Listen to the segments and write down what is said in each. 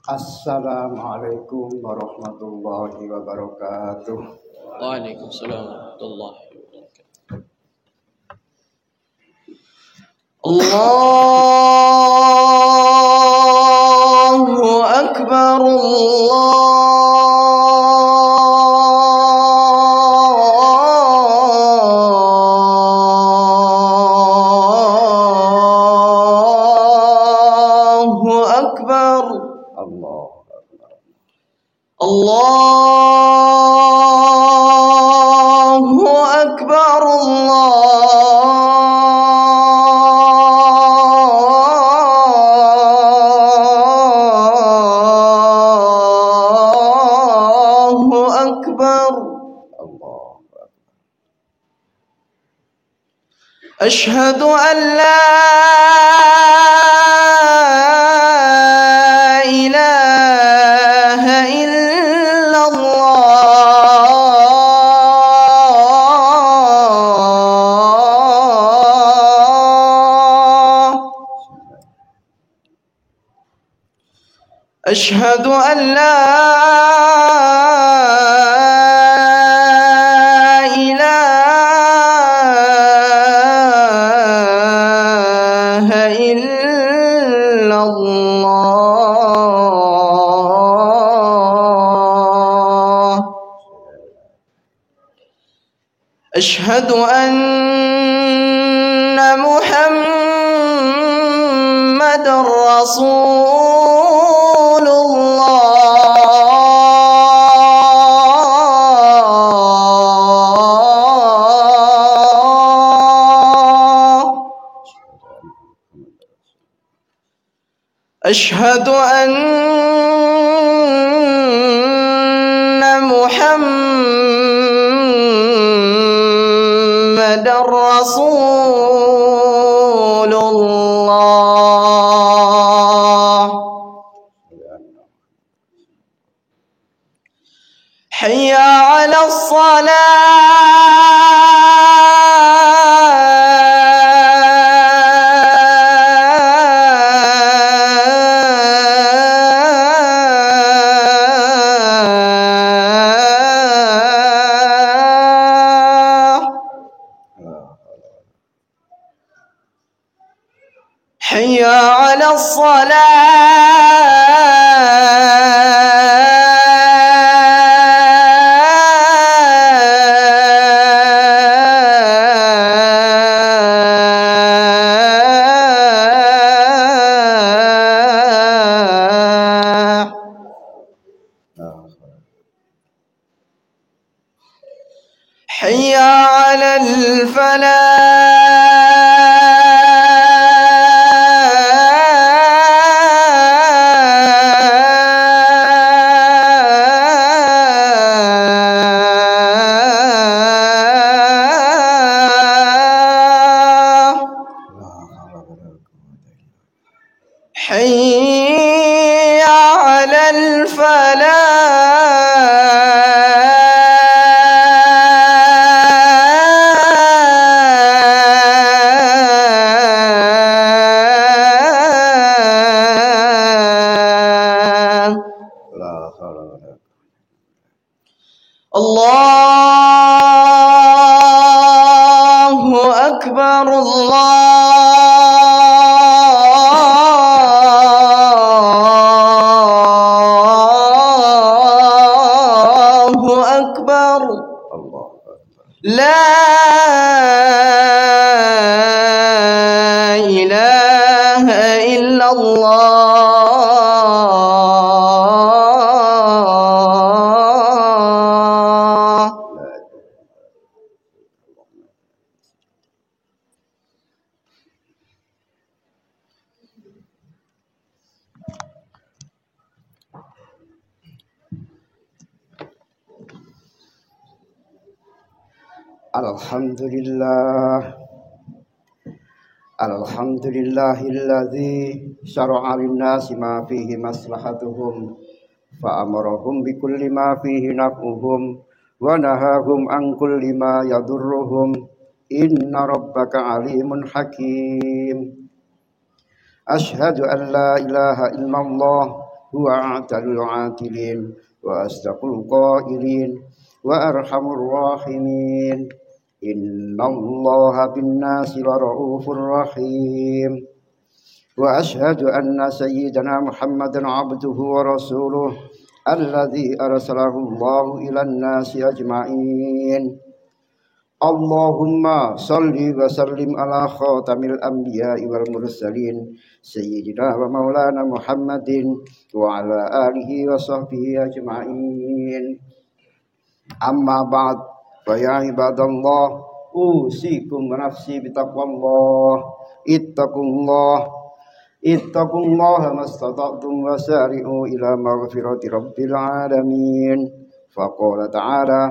Assalamualaikum warahmatullahi wabarakatuh. Waalaikumsalam warahmatullahi wabarakatuh. Allahu Akbar, Allahu Akbar, Allahu Akbar, Allahu Akbar. Asyhadu an la ilaha illallah. Asyhadu an la ilaha illallah. Asyhadu anna Muhammadar Rasulullah. Asyhadu anna Muhammadar Rasulullah. Hayya 'alas salah. Hayya 'alas salah. Hayya 'alal falah. Hayya 'alal falah. Allahu Akbar, Allahu Akbar. La ilaha illallah. Alhamdulillahilladzi syara'a lin-nasi ma fihi maslahatuhum fa amarahum bi kulli ma fihi naf'uhum wa nahahum an kulli ma yadurruhum. Inna rabbaka alimun hakim. Asyhadu an la ilaha illallah هو أعدل العادلين وأصدق القائلين وأرحم الراحمين إن الله بالناس لرؤوف رحيم وأشهد أن سيدنا محمدا عبده ورسوله الذي أرسله الله إلى الناس أجمعين اللهم صل وسلم على خاتم الأنبياء والمرسلين سيدنا ومولانا محمد وعلى آله وصحبه أجمعين أما بعد فيا عباد الله أوصيكم ونفسي بتقوى الله اتقوا الله ما استطعتم وسارعوا إلى مغفرة رب العالمين فقال تعالى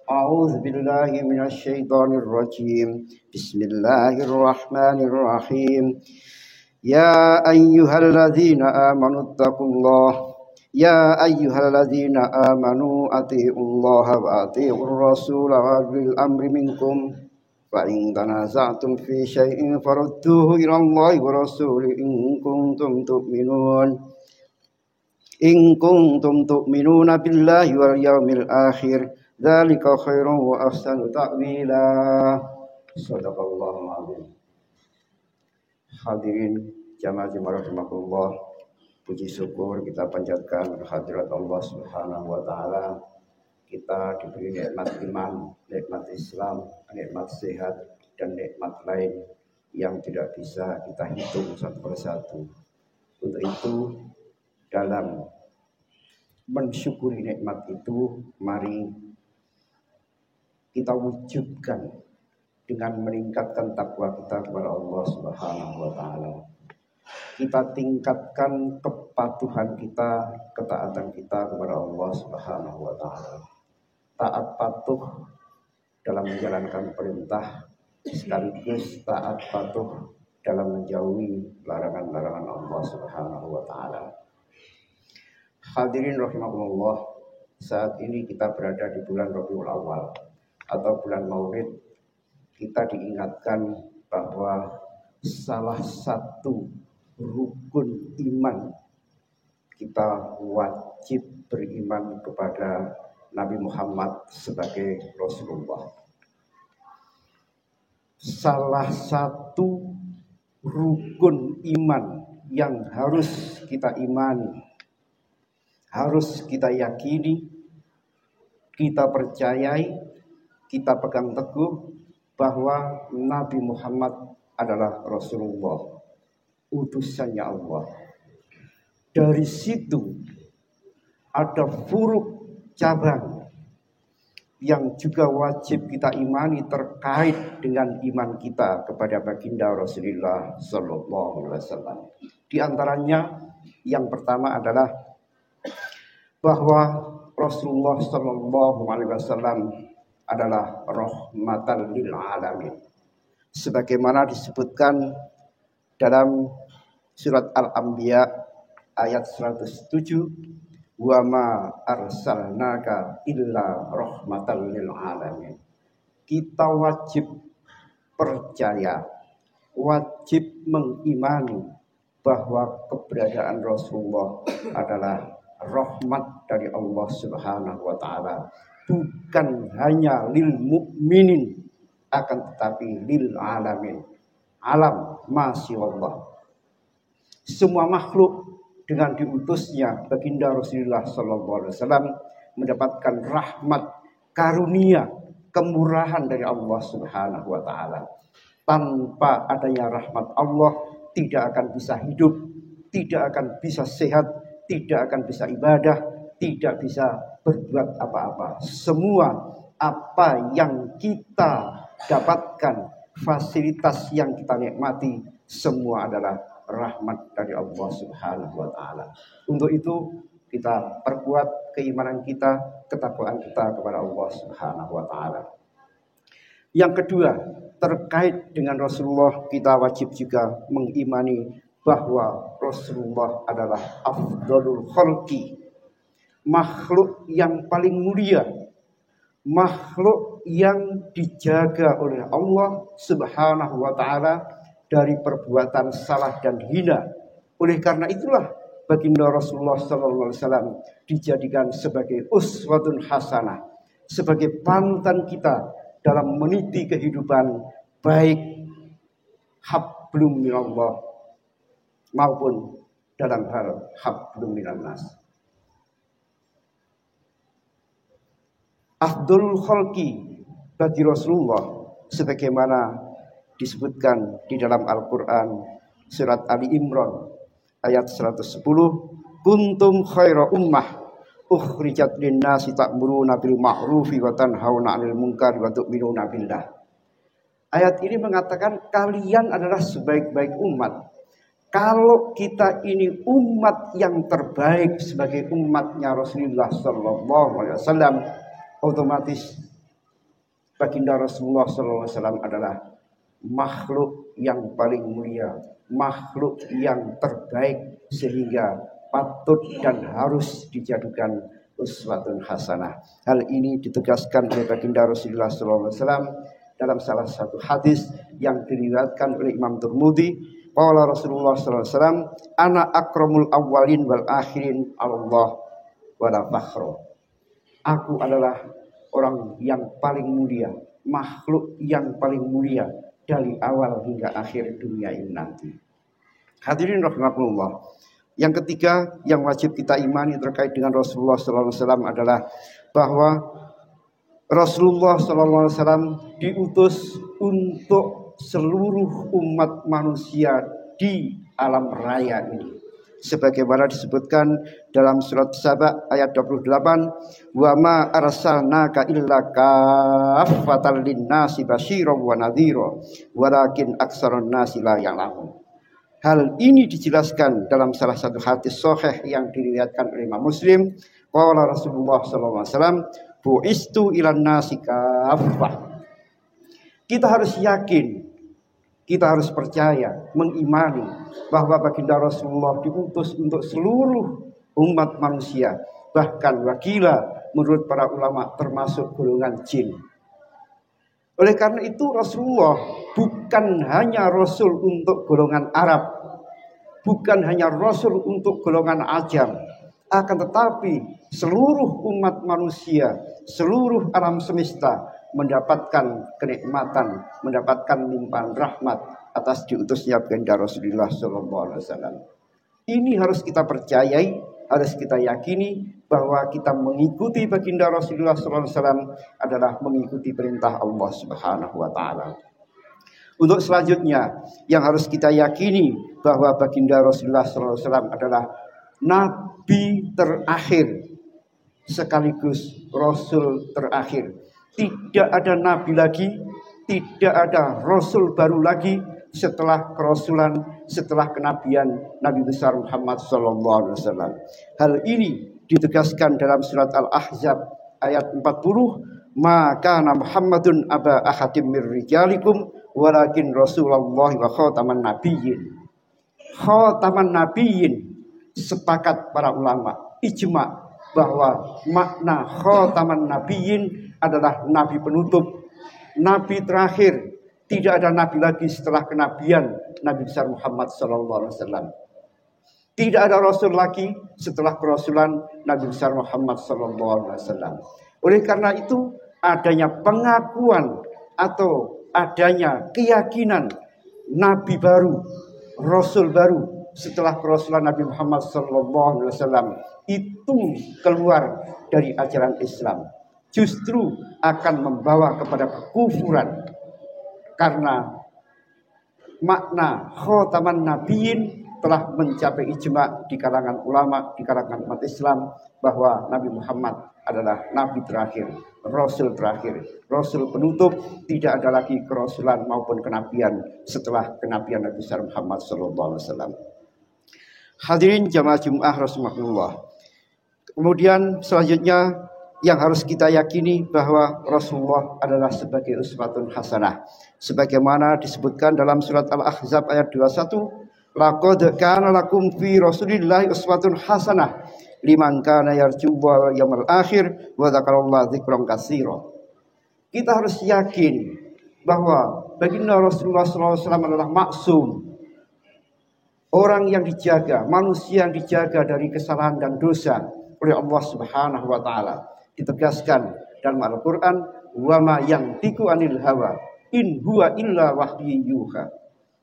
أعوذ بالله من الشيطان الرجيم بسم الله الرحمن الرحيم يا أيها الذين آمنوا اتقوا الله يا أيها الذين آمنوا أطيعوا الله وأطيعوا الرسول وأولي الأمر منكم فإن تنازعتم في شيء فردوه إلى الله ورسوله إن كنتم تؤمنون بالله واليوم الآخر ذلك خير وأحسن تأويلا صدق الله العظيم. Hadirin jamaah rahimakumullah, puji syukur kita panjatkan kehadirat Allah Subhanahu wa taala. Kita diberi nikmat iman, nikmat Islam, nikmat sehat, dan nikmat lain yang tidak bisa kita hitung satu persatu. Untuk itu, dalam mensyukuri nikmat itu, mari kita wujudkan dengan meningkatkan takwa kita kepada Allah Subhanahu wa taala. Kita tingkatkan kepatuhan kita, ketaatan kita kepada Allah Subhanahu wa taala. Taat patuh dalam menjalankan perintah sekaligus taat patuh dalam menjauhi larangan-larangan Allah Subhanahu wa taala. Hadirin rahimakumullah, saat ini kita berada di bulan Rabiul Awal atau bulan Maulid. Kita diingatkan bahwa salah satu rukun iman kita wajib beriman kepada Nabi Muhammad sebagai Rasulullah. Salah satu rukun iman yang harus kita imani, harus kita yakini, kita percayai, kita pegang teguh bahwa Nabi Muhammad adalah Rasulullah, utusannya Allah. Dari situ ada furuk cabang yang juga wajib kita imani terkait dengan iman kita kepada baginda Rasulullah Sallallahu Alaihi Wasallam. Di antaranya yang pertama adalah bahwa Rasulullah Sallallahu Alaihi Wasallam adalah rahmatan lil alamin, sebagaimana disebutkan dalam surat Al-Anbiya ayat 107. Wa ma arsalnaka illa rahmatan lil alamin. Kita wajib percaya, wajib mengimani bahwa keberadaan Rasulullah adalah rahmat dari Allah Subhanahu wa taala, bukan hanya lil mukminin akan tetapi lil alamin. Alam masih Allah. Semua makhluk dengan diutusnya baginda Rasulullah Sallallahu Alaihi Wasallam mendapatkan rahmat, karunia, kemurahan dari Allah Subhanahu Wa Taala. Tanpa adanya rahmat Allah, tidak akan bisa hidup, tidak akan bisa sehat, tidak akan bisa ibadah, tidak bisa berbuat apa-apa. Semua apa yang kita dapatkan, fasilitas yang kita nikmati, semua adalah rahmat dari Allah Subhanahu wa taala. Untuk itu kita perkuat keimanan kita, ketakwaan kita kepada Allah Subhanahu wa taala. Yang kedua, terkait dengan Rasulullah, kita wajib juga mengimani bahwa Rasulullah adalah afdalul khalqi, makhluk yang paling mulia, makhluk yang dijaga oleh Allah Subhanahu wa taala dari perbuatan salah dan hina. Oleh karena itulah baginda Rasulullah SAW dijadikan sebagai uswatun hasanah, sebagai panutan kita dalam meniti kehidupan baik hablum minallah maupun dalam hal hablum minannas. Afdhul khalqi bagi Rasulullah sebagaimana disebutkan di dalam Al-Quran surat Ali Imran ayat 110, kuntum khaira ummah ukhrijat linnasi ta'muruna bil ma'rufi wa tanhauna 'anil munkari wa tu'minuna billah. Ayat ini mengatakan kalian adalah sebaik-baik umat. Kalau kita ini umat yang terbaik sebagai umatnya Rasulullah sallallahu alaihi wasallam, otomatis baginda Rasulullah sallallahu alaihi wasallam adalah makhluk yang paling mulia, makhluk yang terbaik, sehingga patut dan harus dijadikan uswatun hasanah. Hal ini ditegaskan oleh baginda Rasulullah sallallahu alaihi wasallam dalam salah satu hadis yang diriwayatkan oleh Imam Tirmidzi. Qala Rasulullah sallallahu alaihi wasallam, ana akramul awwalin wal akhirin Allah wala fakhra. Aku adalah orang yang paling mulia, makhluk yang paling mulia dari awal hingga akhir dunia ini nanti. Hadirin rahimakumullah. Yang ketiga yang wajib kita imani terkait dengan Rasulullah sallallahu alaihi wasallam adalah bahwa Rasulullah sallallahu alaihi wasallam diutus untuk seluruh umat manusia di alam raya ini. Sebagaimana disebutkan dalam surat Saba ayat 28, wa ma arsalnaka illa kaffatan linnasi basyiran wa nadhira walakin aktsarun nasi la ya'lamun. Hal ini dijelaskan dalam salah satu hadis sahih yang diriwayatkan oleh Imam Muslim. Qala Rasulullah sallallahu alaihi wasallam, bu'istu ilan nasi kaffah. Kita harus yakin, kita harus percaya, mengimani bahwa baginda Rasulullah diutus untuk seluruh umat manusia, bahkan wakila menurut para ulama termasuk golongan jin. Oleh karena itu Rasulullah bukan hanya Rasul untuk golongan Arab, bukan hanya Rasul untuk golongan Ajam, akan tetapi seluruh umat manusia, seluruh alam semesta mendapatkan kenikmatan, mendapatkan limpahan rahmat atas diutusnya baginda Rasulullah sallallahu alaihi wasallam. Ini harus kita percayai, harus kita yakini bahwa kita mengikuti baginda Rasulullah sallallahu alaihi wasallam adalah mengikuti perintah Allah Subhanahu wa taala. Untuk selanjutnya yang harus kita yakini bahwa baginda Rasulullah sallallahu alaihi wasallam adalah nabi terakhir sekaligus rasul terakhir. Tidak ada nabi lagi, tidak ada rasul baru lagi setelah kerasulan, setelah kenabian Nabi besar Muhammad sallallahu alaihi wasallam. Hal ini ditegaskan dalam surat Al-Ahzab ayat 40, maka Muhammadun aba ahadim mir rijalikum walakin Rasulullah wa khataman nabiyyin. Khataman nabiyyin, sepakat para ulama ijma bahwa makna khataman nabiyyin adalah nabi penutup, nabi terakhir. Tidak ada nabi lagi setelah kenabian Nabi besar Muhammad sallallahu alaihi wasallam. Tidak ada rasul lagi setelah kerasulan Nabi besar Muhammad sallallahu alaihi wasallam. Oleh karena itu adanya pengakuan atau adanya keyakinan nabi baru, rasul baru setelah kerasulan Nabi Muhammad sallallahu alaihi wasallam itu keluar dari ajaran Islam, justru akan membawa kepada kekufuran, karena makna khataman nabiyyin telah mencapai ijma di kalangan ulama, di kalangan umat Islam, bahwa Nabi Muhammad adalah nabi terakhir, rasul terakhir, rasul penutup. Tidak ada lagi kerasulan maupun kenabian setelah kenabian Nabi besar Muhammad sallallahu alaihi wasallam. Hadirin jamaah Jumat rahimakumullah. Kemudian selanjutnya yang harus kita yakini bahwa Rasulullah adalah sebagai uswatun hasanah. Sebagaimana disebutkan dalam surat Al-Ahzab ayat 21, laqad kana lakum fi Rasulillahi uswatun hasanah liman kana yarjullaha wal yawmal akhir wa dzakarallaha dzikran katsira. Kita harus yakin bahwa baginda Rasulullah SAW adalah maksum, orang yang dijaga, manusia yang dijaga dari kesalahan dan dosa oleh Allah Subhanahu wa taala. Ditegaskan dalam Al-Qur'an, wa ma yantiqu anil hawa in huwa illa wahyu yuha.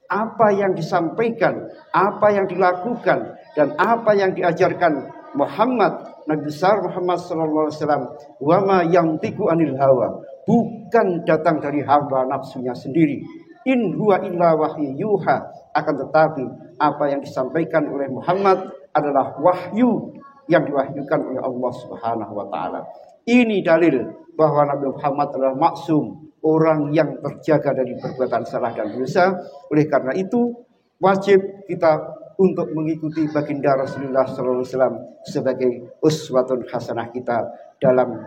Apa yang disampaikan, apa yang dilakukan, dan apa yang diajarkan Muhammad, Nabi besar Muhammad sallallahu alaihi wasallam, wa ma yantiqu anil hawa, bukan datang dari hawa nafsunya sendiri. In huwa illa wahyu yuha, akan tetapi apa yang disampaikan oleh Muhammad adalah wahyu yang diwahyukan oleh Allah Subhanahu wa taala. Ini dalil bahwa Nabi Muhammad adalah maksum, orang yang terjaga dari perbuatan salah dan dosa. Oleh karena itu, wajib kita untuk mengikuti baginda Rasulullah SAW sebagai uswatun hasanah kita dalam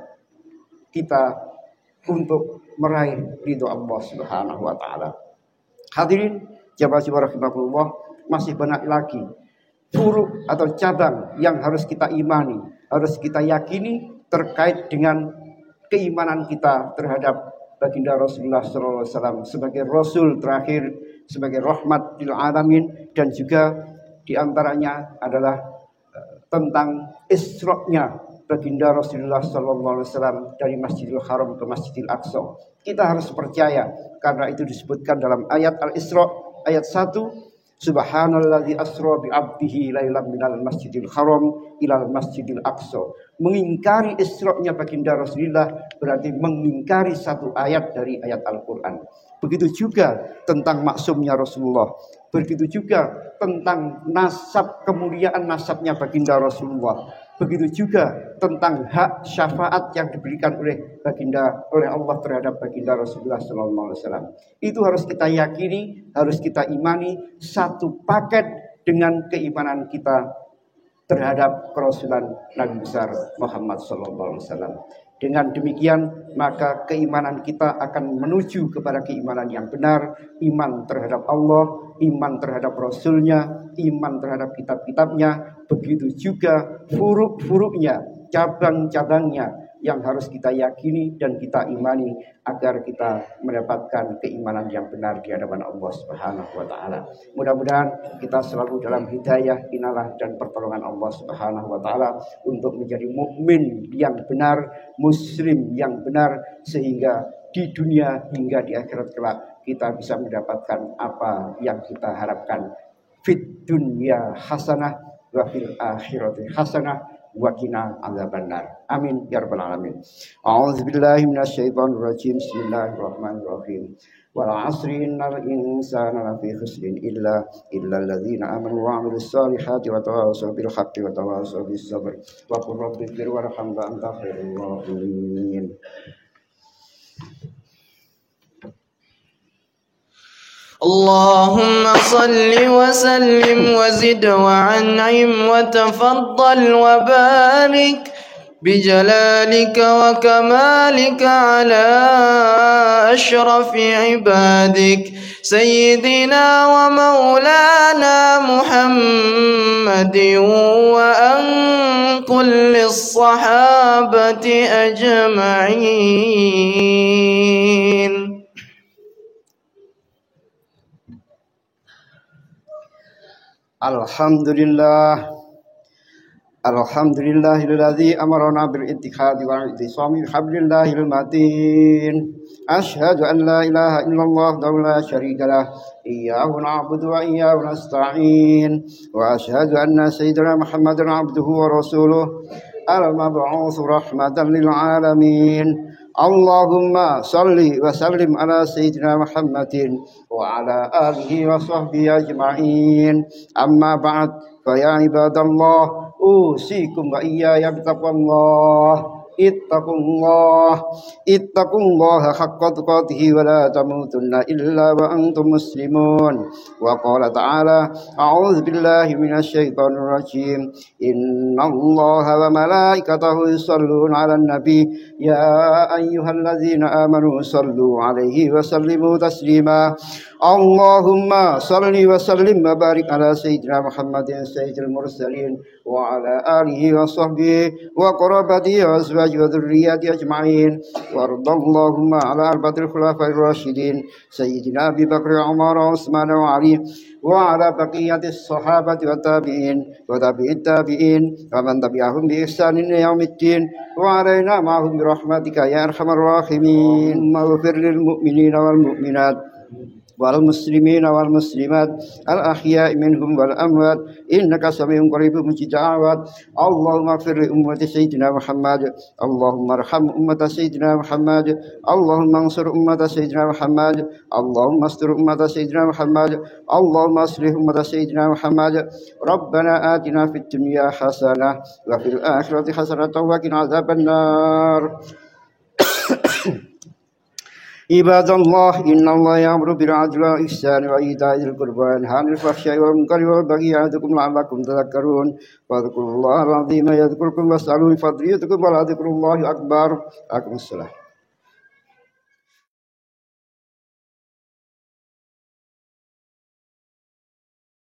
kita untuk meraih ridho Allah Subhanahu wa taala. Hadirin jamaah rahimakumullah, masih banyak lagi furu atau cabang yang harus kita imani, harus kita yakini terkait dengan keimanan kita terhadap baginda Rasulullah SAW sebagai Rasul terakhir, sebagai rahmat lil alamin, dan juga diantaranya adalah tentang Isra-nya baginda Rasulullah SAW dari Masjidil Haram ke Masjidil Aqsa. Kita harus percaya, karena itu disebutkan dalam ayat Al-Isra ayat 1, Subhanalladzi asra bi 'abdihi lailan minal masjidil haram ilal masjidil aqsa. Mengingkari Isra-nya baginda Rasulullah berarti mengingkari satu ayat dari ayat Al-Qur'an. Begitu juga tentang maksumnya Rasulullah. Begitu juga tentang nasab, kemuliaan nasabnya baginda Rasulullah. Begitu juga tentang hak syafaat yang diberikan oleh Allah terhadap baginda Rasulullah SAW. Itu harus kita yakini, harus kita imani, satu paket dengan keimanan kita terhadap kerasulan Nabi besar Muhammad SAW. Dengan demikian maka keimanan kita akan menuju kepada keimanan yang benar, iman terhadap Allah, iman terhadap Rasulnya, iman terhadap kitab-kitabnya. Begitu juga furuk-furuknya, cabang-cabangnya yang harus kita yakini dan kita imani agar kita mendapatkan keimanan yang benar di hadapan Allah Subhanahu wa taala. Mudah-mudahan kita selalu dalam hidayah, inalah dan pertolongan Allah Subhanahu wa taala untuk menjadi mukmin yang benar, muslim yang benar, sehingga di dunia hingga di akhirat kelak kita bisa mendapatkan apa yang kita harapkan. Fid dunya hasanah wa fil akhirati hasanah wa qina adzabannar. Amin ya rabbal alamin. A'udzubillahi minasyaitonir rajim. Bismillahirrahmanirrahim. Wal 'asri innal insana lafi khusrin illa alladzina amanu wa 'amilus solihati wa tawassaw bil haqqi wa tawassaw bis sabr. Wa qur rabbighfir warham wa anta khairur rahimin. اللهم صل وسلم وزد وعنعم وتفضل وبارك بجلالك وكمالك على أشرف عبادك سيدنا ومولانا محمد وأن كل الصحابة أجمعين. Alhamdulillahilladzi amarna bil ittikhadi wal ittisami bihablillahil matin. Asyhadu an la ilaha illallah wa la syarika lah. Iyyahu na'budu wa iyyahu nasta'in. Wa asyhadu anna sayyidina Muhammadan 'abduhu wa rasuluh al-mab'uts rahmatan lil alamin. Allahumma salli wa sallim ala sayyidina Muhammadin wa ala alihi wa sahbihi ajma'in. Amma ba'd, fa ya ibadallah, usikum wa iyaya bitaqwallah. Ittaqullaha haqqa tuqatih wa la tamutunna illa wa antum muslimun. Wa qala ta'ala, a'udzu billahi minasy syaithanir rajim. Innallaha wa malaikatahu yusholluna 'alan nabi ya ayyuhalladzina amanu shallu 'alaihi wa sallimu taslima. Allahumma salli wa sallim wa barik ala sayyidina Muhammadin sayyidil mursalin wa ala alihi wa sahbihi wa qarabatihi wa azwajihi wa dhurriyyatihi ajma'in warda Allahumma ala arba'atil khulafa'ir rasyidin sayyidina Abi Bakr Umar Utsman wa Ali wa ala baqiyatis sahabati wa tabi'in wa tabi'it tabi'in wa man tabi'ahum bi ihsanin ila yaumiddin wa alaina ma'hum bi rahmatika ya arhamar rahimin maghfir lil mu'minina wal mu'minat والمسلمين والمسلمات الأحياء منهم والأموات إنك سميع قريب مجيب الدعوات اللهم اغفر لأمة سيدنا محمد اللهم ارحم أمة سيدنا محمد اللهم انصر أمة سيدنا محمد اللهم استر أمة سيدنا محمد اللهم اصلح أمة سيدنا محمد ربنا آتنا في الدنيا حسنة وفي الآخرة حسنة وقنا عذاب النار عباد الله إن الله يأمر بالعدل والإحسان وإيتاء ذي القربى وينهى عن الفحشاء والمنكر والبغي يعظكم لعلكم تذكرون فاذكروا الله العظيم يذكركم واسألوه من فضله يذكركم ولذكر الله أكبر. أقم الصلاة.